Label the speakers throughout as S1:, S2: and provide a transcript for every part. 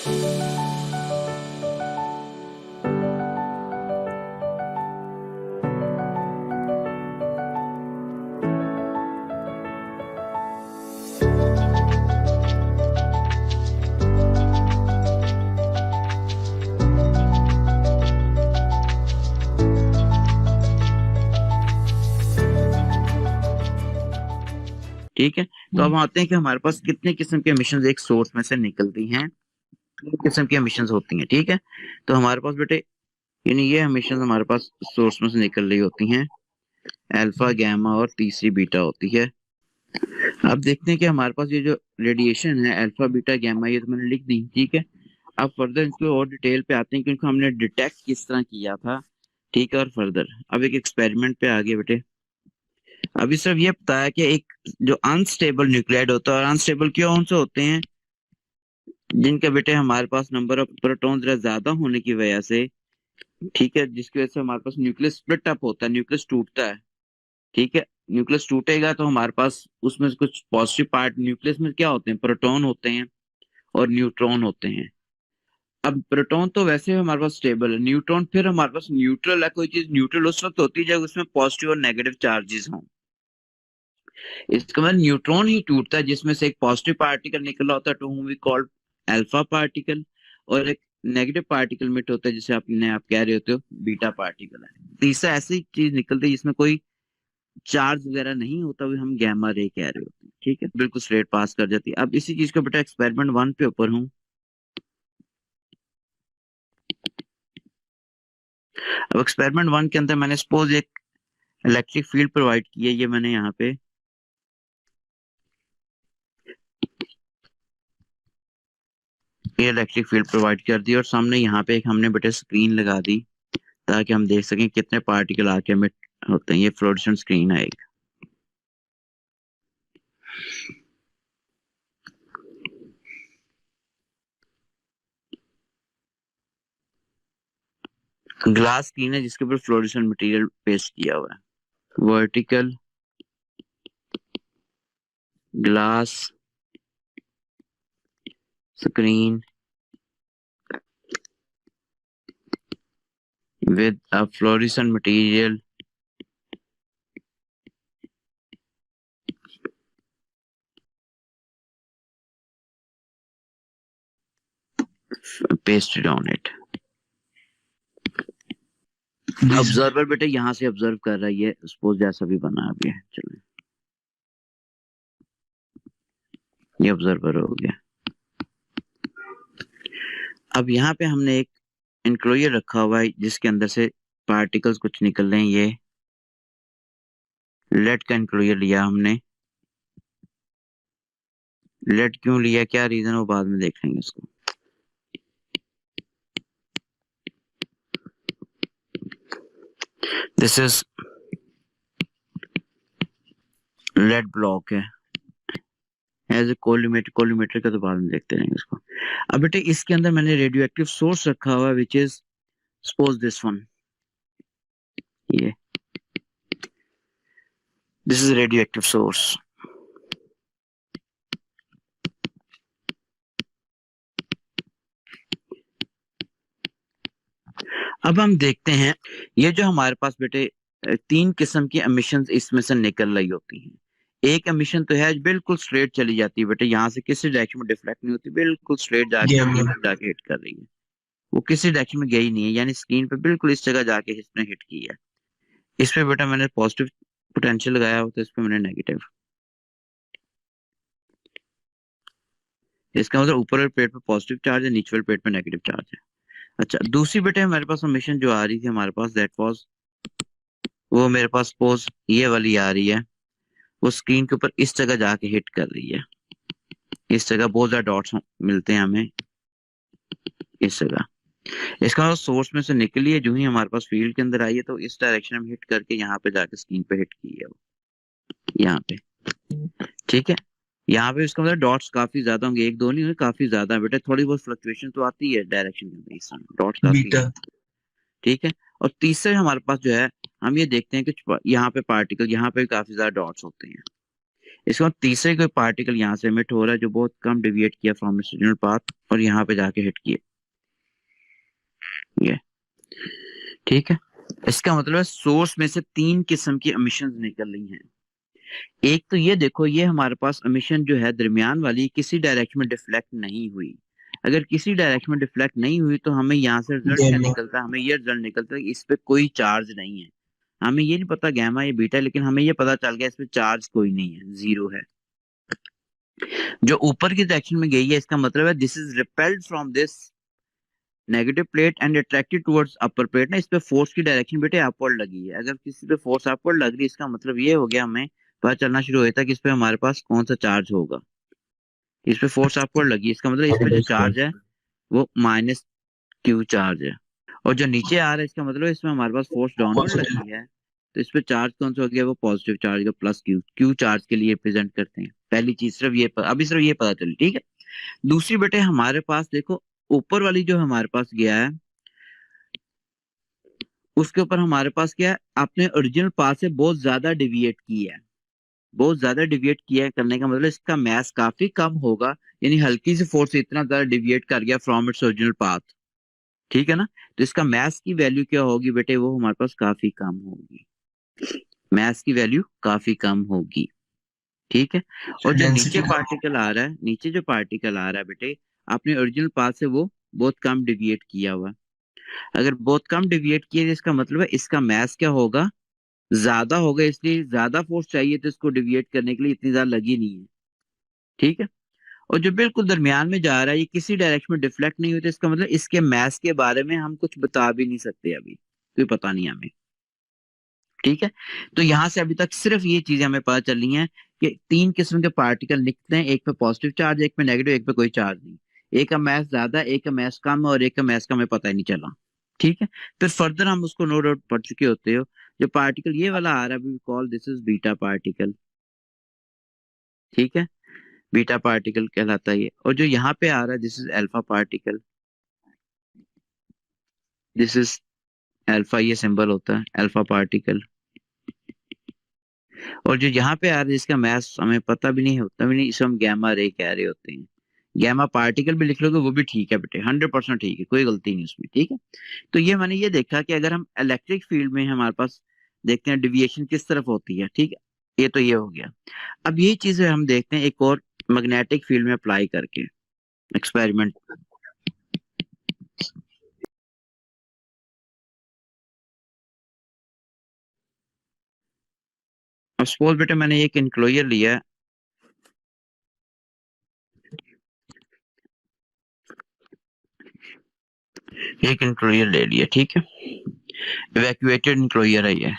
S1: ठीक है, तो अब आते हैं कि हमारे पास कितने किस्म के एमिशन एक सोर्स में से निकलती हैं। तीन किस्म की एमिशन होती हैं। ठीक है, तो हमारे पास बेटे यानी ये एमिशन हमारे पास सोर्स में से निकल रही होती हैं, अल्फा, गैमा और तीसरी बीटा होती है। अब देखते हैं कि हमारे पास ये जो रेडिएशन है अल्फा, बीटा, गैमा, ये तो मैंने लिख दी। ठीक है, अब फर्दर इसको और डिटेल पे आते हैं क्योंकि हमने डिटेक्ट किस तरह किया था। ठीक है, और फर्दर अब एक एक्सपेरिमेंट पे आ गए बेटे। अभी सिर्फ ये पता है कि एक जो अनस्टेबल न्यूक्लियाइड होता है, और अनस्टेबल क्यों से होते हैं, जिनके बेटे हमारे पास नंबर ऑफ प्रोटॉन जरा ज्यादा होने की वजह से, ठीक है, जिसकी वजह से हमारे पास न्यूक्लियस स्प्लिट अप होता है, न्यूक्लियस टूटता है। ठीक है, न्यूक्लियस टूटेगा तो हमारे पास उसमें से कुछ पॉजिटिव पार्ट, न्यूक्लियस में क्या होते हैं, प्रोटॉन होते हैं और न्यूट्रॉन होते हैं। अब प्रोटॉन तो वैसे हमारे पास स्टेबल है, न्यूट्रॉन फिर हमारे पास न्यूट्रल है। कोई चीज न्यूट्रल उस वक्त होती है जब उसमें पॉजिटिव और नेगेटिव चार्जेस हों। इसका मतलब न्यूट्रॉन ही टूटता है जिसमें से एक पॉजिटिव पार्टिकल निकला होता है, to whom we called alpha particle, और एक नेगेटिव पार्टिकल मिट होता है जिसे आप कह रहे होते हो बीटा पार्टिकल है। तीसरा ऐसी चीज निकलती है जिसमें कोई चार्ज वगैरह नहीं होता, वो हम गैमा रे कह रहे होते हैं। ठीक है, बिल्कुल स्ट्रेट पास कर जाती है। अब इसी चीज को बेटा एक्सपेरिमेंट 1 पे ऊपर हूँ। अब एक्सपेरिमेंट 1 के अंदर मैंने सपोज एक इलेक्ट्रिक फील्ड प्रोवाइड की है, ये मैंने यहाँ पे ये इलेक्ट्रिक फील्ड प्रोवाइड कर दी और सामने यहाँ पे एक हमने बेटा स्क्रीन लगा दी ताकि हम देख सकें कितने पार्टिकल आके एमिट होते हैं। ये फ्लोरेसेंट स्क्रीन है एक। ग्लास स्क्रीन है जिसके ऊपर फ्लोरेसेंट मटेरियल पेस्ट किया हुआ है। Vertical glass screen with a fluorescent material pasted on it। Observer बेटे यहाँ से ऑब्जर्व कर रहा है, ये सपोज जैसा भी बना अभी है। चलो, ये ऑब्जर्वर हो गया। अब यहाँ पे हमने एक एनक्लोजर रखा हुआ है जिसके अंदर से पार्टिकल्स कुछ निकल रहे हैं। ये लेड का एनक्लोजर लिया हमने। लेड क्यों लिया, क्या रीजन, वो बाद में देख लेंगे इसको। दिस इज लेड ब्लॉक है एज ए कोलिमेटर का तो बाद में देखते रहेंगे इसको। अब बेटे इसके अंदर मैंने रेडियो एक्टिव सोर्स रखा हुआ which is suppose this one. ये this is radioactive source. अब हम देखते हैं ये जो हमारे पास बेटे तीन किस्म की एमिशंस इसमें से निकल रही होती हैं। एक एमिशन तो है बिल्कुल स्ट्रेट चली जाती है बेटे, यहाँ से किसी डायरेक्शन में डिफ्लेक्ट नहीं होती, बिल्कुल स्ट्रेट जाके हिट कर रही है। वो किसी डायरेक्शन में गई नहीं है, यानी स्क्रीन पे बिल्कुल इस जगह जाके इसने हिट की है। इस पे बेटा मैंने पॉजिटिव पोटेंशियल लगाया हो तो इस पे मैंने नेगेटिव। इसका मतलब ऊपर वाले प्लेट पे पॉजिटिव चार्ज है, नीचे वाले प्लेट पे नेगेटिव चार्ज है। अच्छा, दूसरी बेटे हमारे पास एमिशन जो आ रही थी हमारे पास, दैट वाज वो मेरे पास सपोज ये वाली आ रही है, वो स्क्रीन के ऊपर इस जगह जाके हिट कर रही है। इस जगह बहुत ज्यादा डॉट्स मिलते हैं हमें इस जगह। इसका मतलब सोर्स में से निकली है, जो ही हमारे पास फील्ड के अंदर आई है तो इस डायरेक्शन में हिट करके यहाँ पे जाके स्क्रीन पे हिट की है वो, यहाँ पे। ठीक है, यहाँ पे इसका मतलब डॉट्स काफी ज्यादा होंगे, एक दो नहीं होंगे, काफी ज्यादा बेटा। थोड़ी बहुत फ्लक्चुएशन तो आती है डायरेक्शन के अंदर, इस समय डॉट्स काफी है। ठीक है, और तीसरे हमारे पास जो है हम ये देखते हैं कि यहाँ पे पार्टिकल, यहाँ पे काफी ज्यादा डॉट्स होते हैं। इसके बाद तीसरे कोई पार्टिकल यहाँ से एमिट हो रहा है जो बहुत कम डिविएट किया फ्रॉम इट्स ओरिजिनल पाथ और यहाँ पे जाके हिट किया, ये ठीक है। इसका मतलब है सोर्स में से 3 किस्म की एमिशन निकल रही हैं। एक तो ये देखो, ये हमारे पास एमिशन जो है दरमियान वाली किसी डायरेक्शन में डिफ्लेक्ट नहीं हुई। अगर किसी डायरेक्शन में डिफ्लेक्ट नहीं हुई तो हमें यहाँ से रिजल्ट क्या निकलता है, हमें ये रिजल्ट निकलता है कि इस पे कोई चार्ज नहीं है। हमें ये नहीं पता गैमा या बीटा, लेकिन हमें ये पता चल गया इस पे चार्ज कोई नहीं है, जीरो है। जो ऊपर की डायरेक्शन में गई है इसका मतलब है this is repelled from this negative plate and attracted towards upper plate ना, इस पे फोर्स की डायरेक्शन बेटे अपवर्ड लगी है। अगर किसी पे फोर्स अपवर्ड लग रही है इसका मतलब ये हो गया, हमें पता चलना शुरू होता है कि इस पे हमारे पास कौन सा चार्ज होगा। इस पे फोर्स अपवर्ड लगी, इसका मतलब इस पे जो चार्ज है वो माइनस क्यू चार्ज है। और जो नीचे आ रहा है इसका मतलब इसमें हमारे पास फोर्स डाउनवर्ड लगी है, तो इस पे चार्ज कौन सा हो गया, वो पॉजिटिव चार्ज का प्लस क्यू, क्यू चार्ज के लिए प्रेजेंट करते हैं। पहली चीज सिर्फ ये अभी सिर्फ ये पता चली, ठीक है। दूसरी बेटे हमारे पास देखो, ऊपर वाली जो हमारे पास गया है उसके ऊपर हमारे पास क्या है, आपने ओरिजिनल पाथ से बहुत ज्यादा डिविएट की है। बहुत ज्यादा डिविएट किया है करने का मतलब इसका मास काफी कम होगा, यानी हल्की सी फोर्स से इतना ज्यादा डिविएट कर गया फ्रॉम इट्स ओरिजिनल पाथ, ठीक है ना। तो इसका मास की वैल्यू क्या होगी बेटे, वो हमारे पास काफी कम होगी। मास की वैल्यू काफी कम होगी, ठीक है। और जो नीचे पार्टिकल आ रहा है, नीचे जो पार्टिकल आ रहा है बेटे, आपने ओरिजिनल पाथ से वो बहुत कम डिविएट किया हुआ। अगर बहुत कम डिविएट किया तो इसका मतलब है इसका मास क्या होगा, ज्यादा होगा, इसलिए ज्यादा फोर्स चाहिए तो इसको डिविएट करने के लिए इतनी ज्यादा लगी नहीं है, ठीक है। और जो बिल्कुल दरमियान में जा रहा है ये किसी डायरेक्शन में डिफ्लेक्ट नहीं होता, इसका मतलब इसके मास के बारे में हम कुछ बता भी नहीं सकते, अभी कोई पता नहीं हमें, ठीक है। तो यहाँ से अभी तक सिर्फ ये चीजें हमें पता चल रही हैं कि 3 किस्म के पार्टिकल निकलते हैं, एक पे पॉजिटिव चार्ज, एक पे नेगेटिव, एक पे कोई चार्ज नहीं। एक का मास ज्यादा, एक का मास कम और एक का मास का हमें पता ही नहीं चला, ठीक है। फिर फर्दर हम उसको नो डाउट पढ़ चुके होते हो। जो पार्टिकल ये वाला आ रहा है, we call this is beta particle, ठीक है। बीटा पार्टिकल कहलाता है ये। और जो यहाँ पे आ रहा है this is alpha particle, this is alpha, ये सिंबल होता है अल्फा पार्टिकल। और जो यहाँ पे आ रहा है जिसका मैथ्स हमें पता भी नहीं होता भी नहीं, इसे हम गैमा रे कह रहे होते हैं। गैमा पार्टिकल भी लिख लोगे वो भी ठीक है बेटे, 100% ठीक है, कोई गलती नहीं उसमें, ठीक है। तो ये मैंने ये देखा कि अगर हम इलेक्ट्रिक फील्ड में हमारे पास देखते हैं डिविएशन किस तरफ होती है, ठीक है। ये तो ये हो गया। अब यही चीजें हम देखते हैं एक और मैग्नेटिक फील्ड में अप्लाई करके एक्सपेरिमेंट। अब सपोज बेटा मैंने एक इनक्लोजर लिया है, एक इनक्लोजर ले लिया, ठीक है। इवैक्यूएटेड इनक्लोजर है ये।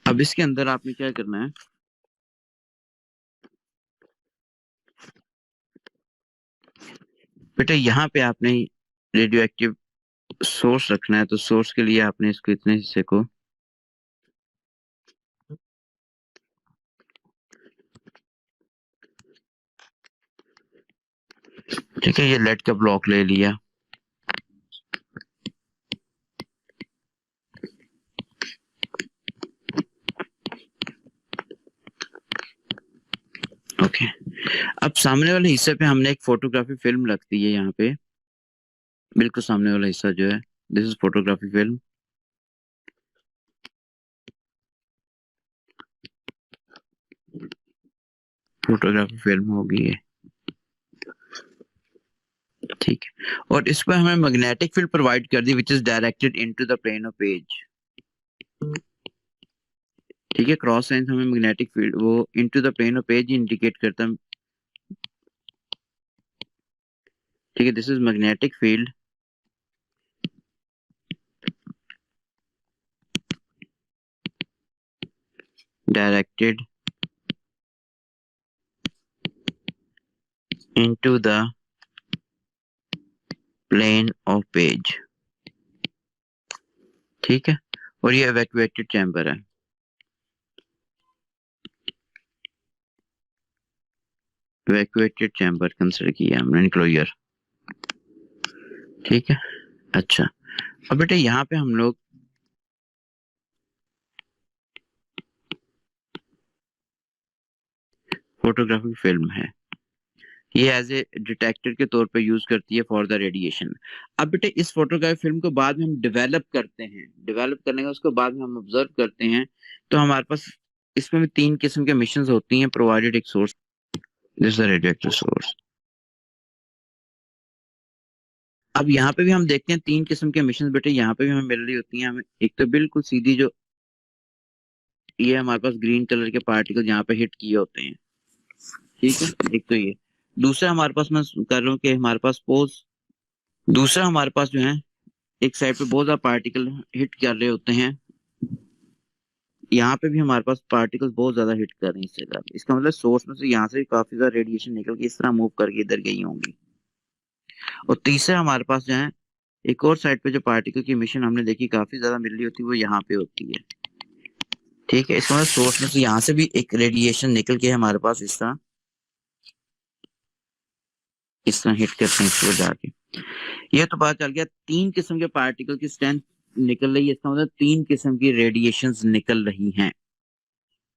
S1: अब इसके अंदर आपने क्या करना है, बेटा यहाँ पे आपने रेडियो एक्टिव सोर्स रखना है। तो सोर्स के लिए आपने इसको इतने हिस्से को, ठीक है, ये लेड का ब्लॉक ले लिया, ओके। अब सामने वाले हिस्से पे हमने एक फोटोग्राफी फिल्म रख दी है यहाँ पे, बिल्कुल सामने वाला हिस्सा जो है this is photography film, photography film होगी ये, ठीक है। और इस पर हमें मैग्नेटिक फील्ड प्रोवाइड कर दी which is directed into the plane of page, ठीक है। क्रॉस साइन हमें मैग्नेटिक फील्ड वो into the plane of page indicate करता है, ठीक है। This is magnetic field directed into the plane of page, ठीक है। और ये इवैक्यूएटेड चैम्बर है, इवैक्यूएटेड चैम्बर कंसिडर किया हमने इनक्लोजर, ठीक है। अच्छा, अब बेटे यहाँ पे हम लोग फोटोग्राफिक फिल्म है, ये एज ए डिटेक्टर के तौर पे यूज करती है फॉर द रेडिएशन। अब बेटे इस फोटोग्राफिक फिल्म को बाद में हम डेवलप करते हैं, डेवलप करने का उसको बाद में हम ऑब्जर्व करते हैं, तो हमारे पास इसमें भी 3 किस्म के मिशंस होती हैं प्रोवाइडेड एक source, this is the radioactive source. अब यहाँ पे भी हम देखते हैं 3 किस्म के मिशन बेटे यहाँ पे भी हमें मिल रही होती हैं। हमें एक तो बिल्कुल सीधी जो ये हमारे पास ग्रीन कलर के पार्टिकल यहाँ पे हिट किए होते हैं, ठीक है, एक तो ये। दूसरा हमारे पास मैं कर रहा हूँ कि हमारे पास पोज, दूसरा हमारे पास जो है एक साइड पे बहुत ज्यादा पार्टिकल हिट कर रहे होते हैं, यहाँ पे भी हमारे पास पार्टिकल्स बहुत ज्यादा हिट कर रहे हैं इस जगह पे। इसका मतलब सोर्स में से यहाँ से भी काफी ज्यादा रेडिएशन निकल के इस तरह मूव करके इधर गई होंगी। और तीसरा हमारे पास जो है एक और साइड पे जो पार्टिकल की मिशन हमने देखी काफी ज्यादा मिल रही होती है, वो यहाँ पे होती है, ठीक है। इसका मतलब सोर्स में से यहाँ से भी एक रेडिएशन निकल के हमारे पास इस तरह हिट करते हैं इसको जाके। ये तो पता चल गया 3 किस्म के पार्टिकल की स्ट्रेंथ निकल रही है, इसका मतलब 3 किस्म की रेडिएशंस निकल रही हैं,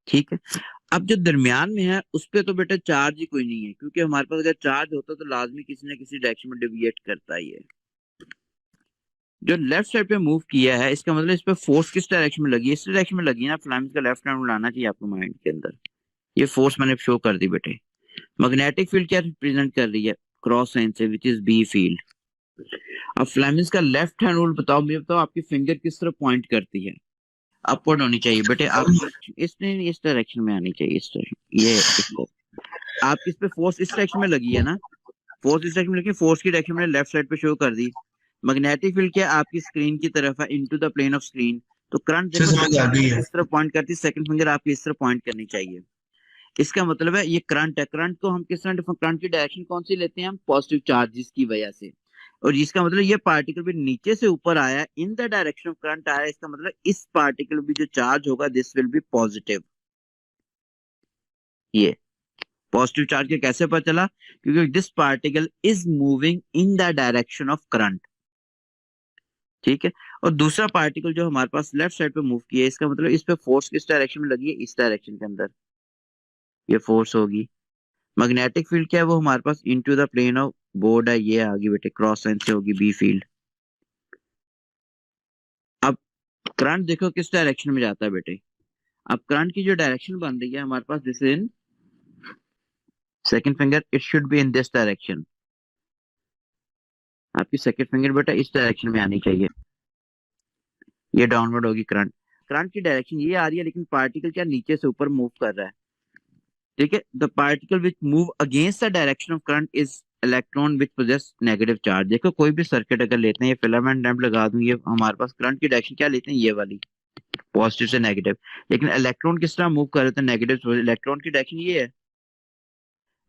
S1: ठीक है। अब जो दरमियान में है उस पे तो बेटा चार्ज ही कोई नहीं है, क्योंकि हमारे पास अगर चार्ज होता तो लाजमी किसी ना किसी डायरेक्शन में डेविएट करता ही है। जो लेफ्ट साइड पे मूव किया है इसका मतलब इस पे फोर्स किस डायरेक्शन में लगी है, इस डायरेक्शन में लगी है ना। फ्लैम्स का लेफ्ट हैंड लाना चाहिए आपको माइंड के अंदर। ये फोर्स मैंने शो कर दी बेटे। मैग्नेटिक फील्ड क्या रिप्रेजेंट कर रही है, क्रॉस साइन से, विच इज बी फील्ड। अब फ्लेमिंग्स का लेफ्ट हैंड रूल बताओ, मुझे बताओ आपकी फिंगर किस तरफ पॉइंट करती है। अपवर्ड होनी चाहिए बेटे, आप इस डायरेक्शन में आनी चाहिए, इस डायरेक्शन, ये आपकी इस पे फोर्स इस डायरेक्शन में लगी है ना, फोर्स इस डायरेक्शन में लगी, फोर्स की डायरेक्शन मैंने लेफ्ट साइड पे शो कर दी। मैग्नेटिक फील्ड क्या आपकी स्क्रीन की तरफ है, into the plane of screen. तो करंट देखो इस तरफ पॉइंट करती है, सेकंड फिंगर आपकी इस तरफ पॉइंट करनी चाहिए। इसका मतलब है ये करंट है। करंट को हम किस तरह, करंट की डायरेक्शन कौन सी लेते हैं हम, पॉजिटिव चार्जेस की वजह से। और इसका मतलब ये पार्टिकल भी नीचे से ऊपर आया, in the direction of current आया, इसका मतलब इस पार्टिकल भी जो चार्ज होगा दिस विल बी पॉजिटिव। ये पॉजिटिव चार्ज के कैसे पता चला, क्योंकि this particle is moving in the direction of current, ठीक है। और दूसरा पार्टिकल जो हमारे पास लेफ्ट साइड पे मूव किया है, इसका मतलब इस पे फोर्स किस डायरेक्शन में लगी है, इस डायरेक्शन के अंदर ये फोर्स होगी। मैग्नेटिक फील्ड क्या है, वो हमारे पास into the plane of board है, ये आगे बेटे क्रॉस साइन से होगी बी फील्ड। अब करंट देखो किस डायरेक्शन में जाता है बेटे। अब करंट की जो डायरेक्शन बन रही है हमारे पास, this in second finger, it should be in this direction. आपकी सेकंड फिंगर बेटा इस डायरेक्शन में आनी चाहिए, ये डाउनवर्ड होगी करंट। करंट की डायरेक्शन ये आ रही है, लेकिन पार्टिकल क्या नीचे से ऊपर मूव कर रहा है, ठीक है। The particle which move against the direction of current is electron which possess negative charge. देखो कोई भी सर्किट अगर लेते हैं, ये फिलामेंट लैंप लगा दूं, ये हमारे पास करंट की डायरेक्शन क्या लेते हैं, ये वाली, पॉजिटिव से नेगेटिव। लेकिन इलेक्ट्रॉन किस तरह मूव कर रहे थे, नेगेटिव। इलेक्ट्रॉन की डायरेक्शन ये है,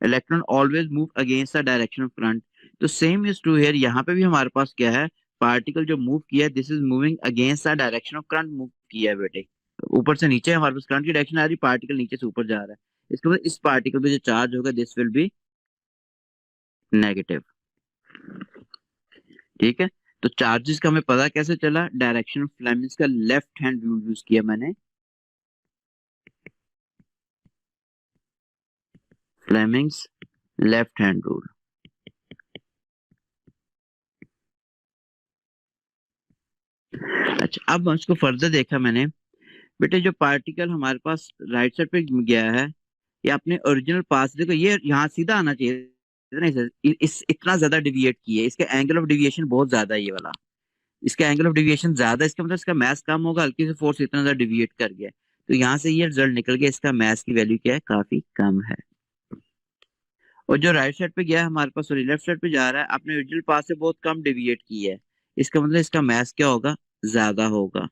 S1: electron always move against the direction of current. तो सेम इज ट्रू हियर, यहाँ पे भी हमारे पास क्या है, पार्टिकल जो मूव किया है this is moving against the direction of current move किया है बेटे। ऊपर से नीचे हमारे पास करंट की डायरेक्शन आ रही, पार्टिकल नीचे से ऊपर जा रहा है, इसके बाद इस पार्टिकल पे जो चार्ज होगा दिस विल बी नेगेटिव, ठीक है। तो चार्जेस का हमें पता कैसे चला, डायरेक्शन ऑफ फ्लेमिंग्स का लेफ्ट हैंड रूल यूज किया मैंने, फ्लेमिंग्स लेफ्ट हैंड रूल। अच्छा अब उसको फर्दर देखा मैंने बेटे, जो पार्टिकल हमारे पास राइट साइड पे गया है, ये अपने ओरिजिनल पास, देखो ये यहाँ सीधा आना चाहिए, नहीं सर, इतना ज्यादा डिविएट किया है, इसका एंगल ऑफ डिविएशन बहुत ज्यादा है, ये वाला, इसका एंगल ऑफ डिविएशन ज्यादा है, इसका मतलब इसका मैस कम होगा, हल्की से फोर्स इतना ज्यादा डिविएट कर गया, तो यहाँ से ये रिजल्ट निकल गया, इसका मैस की वैल्यू क्या है, काफी कम है। और जो राइट साइड पे गया है हमारे पास, सॉरी लेफ्ट साइड पे जा रहा है, अपने ओरिजिनल पास से बहुत कम डिविएट किया है, इसका मतलब इसका मैस क्या होगा, ज्यादा होगा।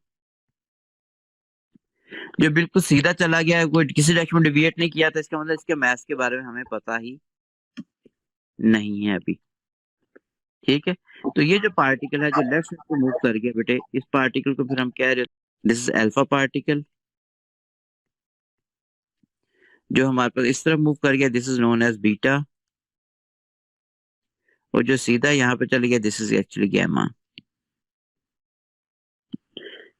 S1: जो बिल्कुल सीधा चला गया है, कोई किसी डायरेक्शन में डिविएट नहीं किया था, इसका मतलब इसके मैथ्स के बारे में हमें पता ही नहीं है अभी, ठीक है। तो ये जो पार्टिकल है जो लेफ्ट साइड को मूव कर गया बेटे, इस पार्टिकल को फिर हम कह रहे हैं दिस इज अल्फा पार्टिकल। जो हमारे पास इस तरफ मूव कर गया this is known as beta, और जो सीधा यहाँ पे चल गया this is actually gamma.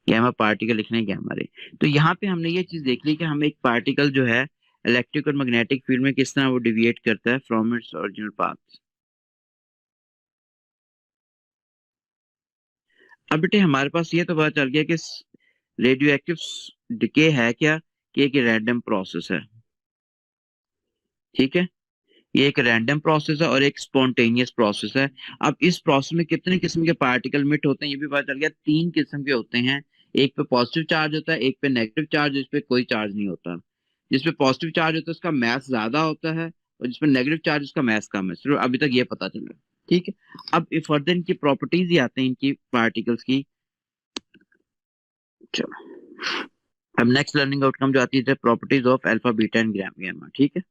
S1: Gamma particle लिखने गैमा रे। तो यहाँ पे हमने ये चीज देख ली कि हम एक पार्टिकल जो है इलेक्ट्रिक और मैग्नेटिक फील्ड में किस तरह वो डिविएट करता है फ्रॉम इट्स ओरिजिनल पाथ। अब बेटे हमारे पास ये तो पता चल गया कि रेडियो एक्टिव डिके है क्या, कि एक रैंडम प्रोसेस है। ठीक है, ये एक रैंडम प्रोसेस है और एक स्पॉन्टेनियस प्रोसेस है। अब इस प्रोसेस में कितने किस्म के पार्टिकल मिट होते हैं ये भी पता चल गया, 3 किस्म के होते हैं। एक पे पॉजिटिव चार्ज होता है, एक पे नेगेटिव चार्ज, जिस पे कोई चार्ज नहीं होता। जिस पे पॉजिटिव चार्ज होता है उसका मास ज्यादा होता है, और जिसपे नेगेटिव चार्ज उसका मास कम है। सिर्फ अभी तक ये पता चला। ठीक है, अब फर्दर इनकी प्रॉपर्टीज ही आते हैं इनकी पार्टिकल्स की। चलो, अब नेक्स्ट लर्निंग आउटकम जो आती है properties of alpha beta and gamma. ठीक है।